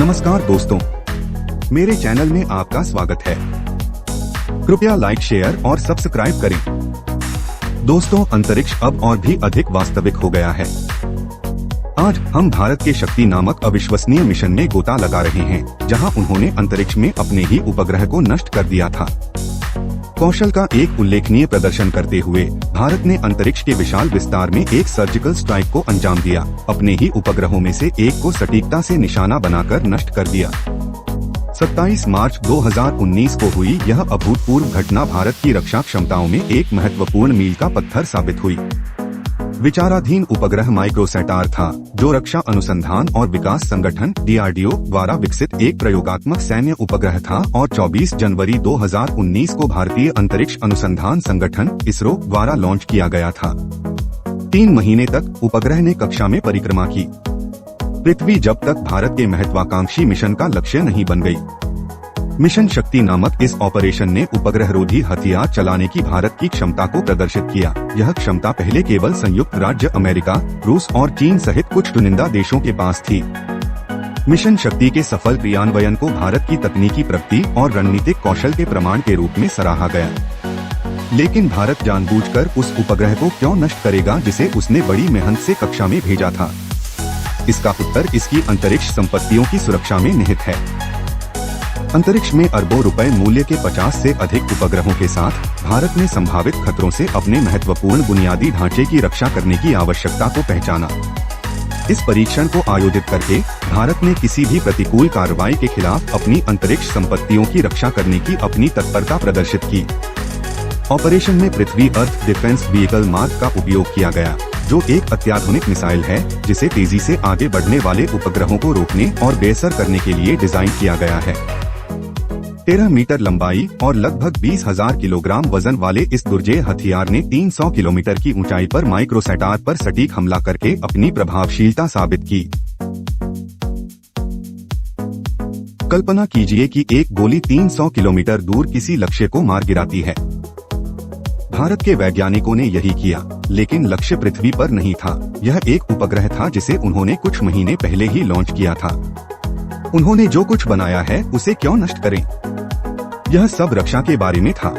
नमस्कार दोस्तों, मेरे चैनल में आपका स्वागत है। कृपया लाइक, शेयर और सब्सक्राइब करें। दोस्तों, अंतरिक्ष अब और भी अधिक वास्तविक हो गया है। आज हम भारत के शक्ति नामक अविश्वसनीय मिशन में गोता लगा रहे हैं, जहां उन्होंने अंतरिक्ष में अपने ही उपग्रह को नष्ट कर दिया था। कौशल का एक उल्लेखनीय प्रदर्शन करते हुए भारत ने अंतरिक्ष के विशाल विस्तार में एक सर्जिकल स्ट्राइक को अंजाम दिया। अपने ही उपग्रहों में से एक को सटीकता से निशाना बनाकर नष्ट कर दिया। 27 मार्च 2019 को हुई यह अभूतपूर्व घटना भारत की रक्षा क्षमताओं में एक महत्वपूर्ण मील का पत्थर साबित हुई। विचाराधीन उपग्रह माइक्रोसैटार था, जो रक्षा अनुसंधान और विकास संगठन DRDO द्वारा विकसित एक प्रयोगात्मक सैन्य उपग्रह था और 24 जनवरी 2019 को भारतीय अंतरिक्ष अनुसंधान संगठन ISRO द्वारा लॉन्च किया गया था। 3 महीने तक उपग्रह ने कक्षा में परिक्रमा की, पृथ्वी जब तक भारत के महत्वाकांक्षी मिशन का लक्ष्य नहीं बन गई। मिशन शक्ति नामक इस ऑपरेशन ने उपग्रह रोधी हथियार चलाने की भारत की क्षमता को प्रदर्शित किया। यह क्षमता पहले केवल संयुक्त राज्य अमेरिका, रूस और चीन सहित कुछ चुनिंदा देशों के पास थी। मिशन शक्ति के सफल क्रियान्वयन को भारत की तकनीकी प्रगति और रणनीतिक कौशल के प्रमाण के रूप में सराहा गया। लेकिन भारत जानबूझकर उस उपग्रह को क्यों नष्ट करेगा जिसे उसने बड़ी मेहनत से कक्षा में भेजा था? इसका उत्तर इसकी अंतरिक्ष संपत्तियों की सुरक्षा में निहित है। अंतरिक्ष में अरबों रुपए मूल्य के 50 से अधिक उपग्रहों के साथ भारत ने संभावित खतरों से अपने महत्वपूर्ण बुनियादी ढांचे की रक्षा करने की आवश्यकता को पहचाना। इस परीक्षण को आयोजित करके भारत ने किसी भी प्रतिकूल कार्रवाई के खिलाफ अपनी अंतरिक्ष संपत्तियों की रक्षा करने की अपनी तत्परता प्रदर्शित की। ऑपरेशन में पृथ्वी अर्थ डिफेंस व्हीकल मार्क का उपयोग किया गया, जो एक अत्याधुनिक मिसाइल है जिसे तेजी से आगे बढ़ने वाले उपग्रहों को रोकने और बेअसर करने के लिए डिजाइन किया गया है। 13 मीटर लंबाई और लगभग 20,000 किलोग्राम वजन वाले इस दुर्जेय हथियार ने 300 किलोमीटर की ऊंचाई पर माइक्रोसैटार पर सटीक हमला करके अपनी प्रभावशीलता साबित की। कल्पना कीजिए कि एक गोली 300 किलोमीटर दूर किसी लक्ष्य को मार गिराती है। भारत के वैज्ञानिकों ने यही किया, लेकिन लक्ष्य पृथ्वी पर नहीं था। यह एक उपग्रह था जिसे उन्होंने कुछ महीने पहले ही लॉन्च किया था। उन्होंने जो कुछ बनाया है उसे क्यों नष्ट करें? यह सब रक्षा के बारे में था।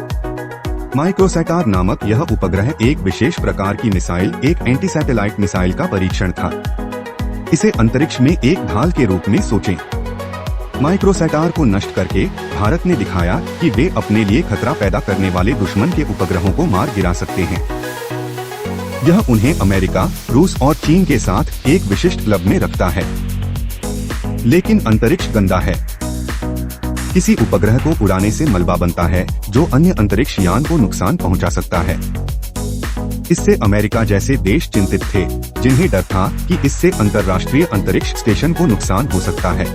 माइक्रोसैटार नामक यह उपग्रह एक विशेष प्रकार की मिसाइल, एक एंटी सैटेलाइट मिसाइल का परीक्षण था। इसे अंतरिक्ष में एक ढाल के रूप में सोचें। माइक्रोसैटार को नष्ट करके भारत ने दिखाया कि वे अपने लिए खतरा पैदा करने वाले दुश्मन के उपग्रहों को मार गिरा सकते हैं। यह उन्हें अमेरिका, रूस और चीन के साथ एक विशिष्ट क्लब में रखता है। लेकिन अंतरिक्ष गंदा है। किसी उपग्रह को उड़ाने से मलबा बनता है, जो अन्य अंतरिक्ष यान को नुकसान पहुंचा सकता है। इससे अमेरिका जैसे देश चिंतित थे, जिन्हें डर था कि इससे अंतर्राष्ट्रीय अंतरिक्ष स्टेशन को नुकसान हो सकता है।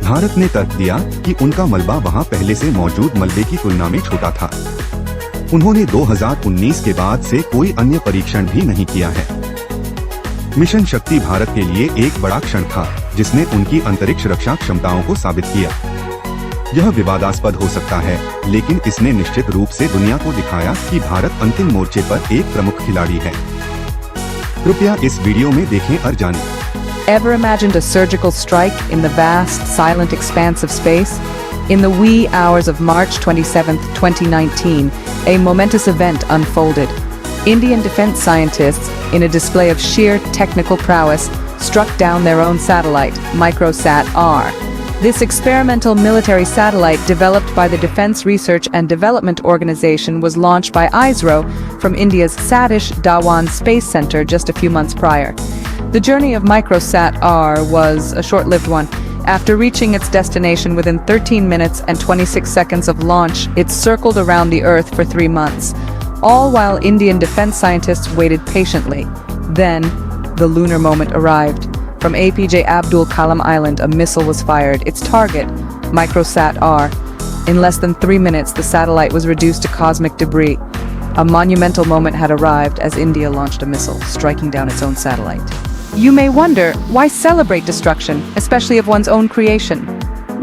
भारत ने तर्क दिया कि उनका मलबा वहां पहले से मौजूद मलबे की तुलना में छोटा था। उन्होंने 2019 के बाद से कोई अन्य परीक्षण भी नहीं किया है। मिशन शक्ति भारत के लिए एक बड़ा क्षण था, जिसने उनकी अंतरिक्ष रक्षा क्षमताओं को साबित किया। यह विवादास्पद हो सकता है, लेकिन इसने निश्चित रूप से दुनिया को दिखाया कि भारत अंतिम मोर्चे पर एक प्रमुख खिलाड़ी है। कृपया इस वीडियो में देखें और जानें। Ever imagined a surgical strike in the vast, silent expanse of space? In the wee hours of March 27, 2019, a momentous event unfolded. Indian defense scientists, in a display of sheer technical prowess, struck down their own satellite, Microsat-R. This experimental military satellite, developed by the Defense Research and Development Organization, was launched by ISRO from India's Satish Dhawan Space Center just a few months prior. The journey of Microsat-R was a short-lived one. After reaching its destination within 13 minutes and 26 seconds of launch, it circled around the Earth for 3 months, all while Indian defense scientists waited patiently. Then, the lunar moment arrived. From APJ Abdul Kalam Island, a missile was fired, its target, Microsat-R. In less than 3 minutes, the satellite was reduced to cosmic debris. A monumental moment had arrived as India launched a missile, striking down its own satellite. You may wonder, why celebrate destruction, especially of one's own creation?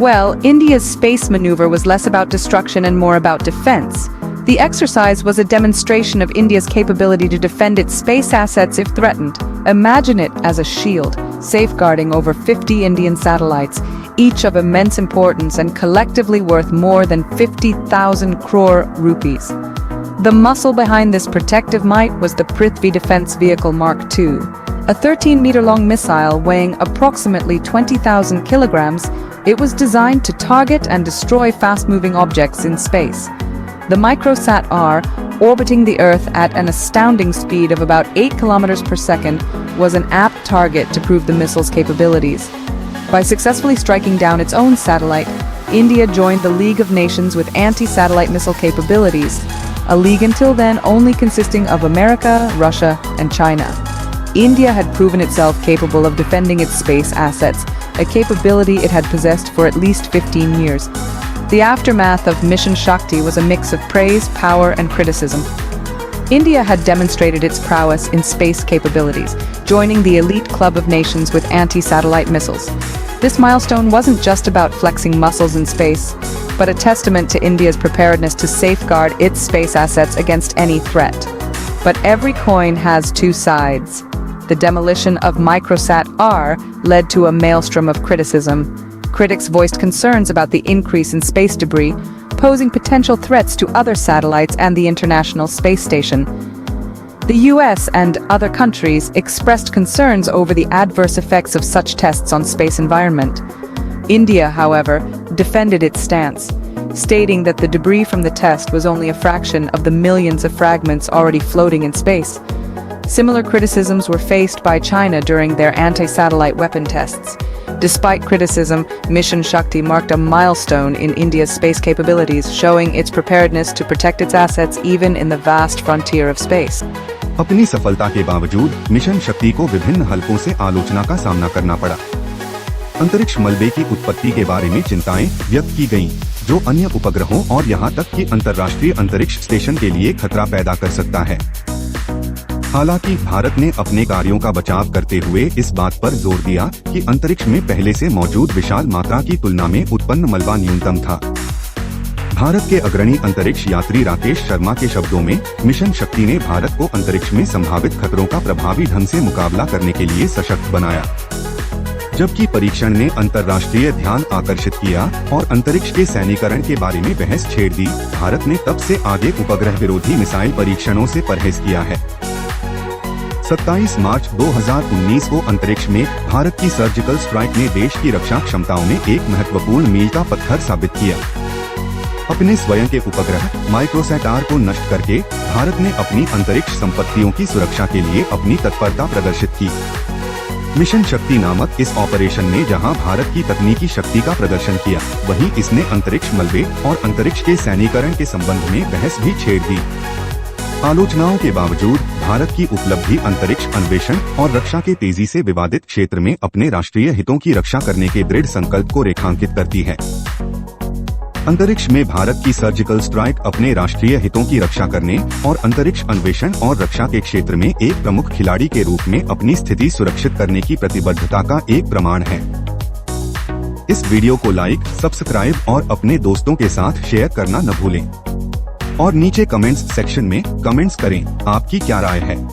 Well, India's space maneuver was less about destruction and more about defense. The exercise was a demonstration of India's capability to defend its space assets if threatened. Imagine it as a shield, safeguarding over 50 Indian satellites, each of immense importance and collectively worth more than 50,000 crore rupees. The muscle behind this protective might was the Prithvi Defence Vehicle Mark II, a 13-meter-long missile weighing approximately 20,000 kilograms. It was designed to target and destroy fast-moving objects in space. The Microsat-R, orbiting the Earth at an astounding speed of about 8 kilometers per second, was an apt target to prove the missile's capabilities. By successfully striking down its own satellite, India joined the League of Nations with anti-satellite missile capabilities, a league until then only consisting of America, Russia, and China. India had proven itself capable of defending its space assets, a capability it had possessed for at least 15 years. The aftermath of Mission Shakti was a mix of praise, power, and criticism. India had demonstrated its prowess in space capabilities, joining the elite club of nations with anti-satellite missiles. This milestone wasn't just about flexing muscles in space, but a testament to India's preparedness to safeguard its space assets against any threat. But every coin has two sides. The demolition of Microsat-R led to a maelstrom of criticism. Critics voiced concerns about the increase in space debris, posing potential threats to other satellites and the International Space Station. The US and other countries expressed concerns over the adverse effects of such tests on space environment. India, however, defended its stance, stating that the debris from the test was only a fraction of the millions of fragments already floating in space. Similar criticisms were faced by China during their anti-satellite weapon tests. Despite criticism, Mission Shakti marked a milestone in India's space capabilities, showing its preparedness to protect its assets even in the vast frontier of space. अपनी सफलता के बावजूद mission शक्ति को विभिन्न हलकों से आलोचना का सामना करना पड़ा। अंतरिक्ष मलबे की उत्पत्ति के बारे में चिंताएं व्यक्त की गईं, जो अन्य उपग्रहों और यहां तक कि अंतर्राष्ट्रीय अंतरिक्ष स्टेशन के लिए खतरा पैदा कर सकता है। हालांकि भारत ने अपने कार्यों का बचाव करते हुए इस बात पर जोर दिया कि अंतरिक्ष में पहले से मौजूद विशाल मात्रा की तुलना में उत्पन्न मलबा न्यूनतम था। भारत के अग्रणी अंतरिक्ष यात्री राकेश शर्मा के शब्दों में, मिशन शक्ति ने भारत को अंतरिक्ष में संभावित खतरों का प्रभावी ढंग से मुकाबला करने के लिए सशक्त बनाया। जबकि परीक्षण ने अंतर्राष्ट्रीय ध्यान आकर्षित किया और अंतरिक्ष के सैन्यीकरण के बारे में बहस छेड़ दी, भारत ने तब से आगे उपग्रह विरोधी मिसाइल परीक्षणों से परहेज किया है। 27 मार्च 2019 को अंतरिक्ष में भारत की सर्जिकल स्ट्राइक ने देश की रक्षा क्षमताओं में एक महत्वपूर्ण मील का पत्थर साबित किया। अपने स्वयं के उपग्रह माइक्रोसैट-R को नष्ट करके भारत ने अपनी अंतरिक्ष संपत्तियों की सुरक्षा के लिए अपनी तत्परता प्रदर्शित की। मिशन शक्ति नामक इस ऑपरेशन ने जहां भारत की तकनीकी शक्ति का प्रदर्शन किया, वहीं इसने अंतरिक्ष मलबे और अंतरिक्ष के सैन्यीकरण के संबंध में बहस भी छेड़ दी। आलोचनाओं के बावजूद भारत की उपलब्धि अंतरिक्ष अन्वेषण और रक्षा के तेजी से विवादित क्षेत्र में अपने राष्ट्रीय हितों की रक्षा करने के दृढ़ संकल्प को रेखांकित करती है। अंतरिक्ष में भारत की सर्जिकल स्ट्राइक अपने राष्ट्रीय हितों की रक्षा करने और अंतरिक्ष अन्वेषण और रक्षा के क्षेत्र में एक प्रमुख खिलाड़ी के रूप में अपनी स्थिति सुरक्षित करने की प्रतिबद्धता का एक प्रमाण है। इस वीडियो को लाइक, सब्सक्राइब और अपने दोस्तों के साथ शेयर करना न भूलें। और नीचे कमेंट्स सेक्शन में कमेंट्स करें, आपकी क्या राय है।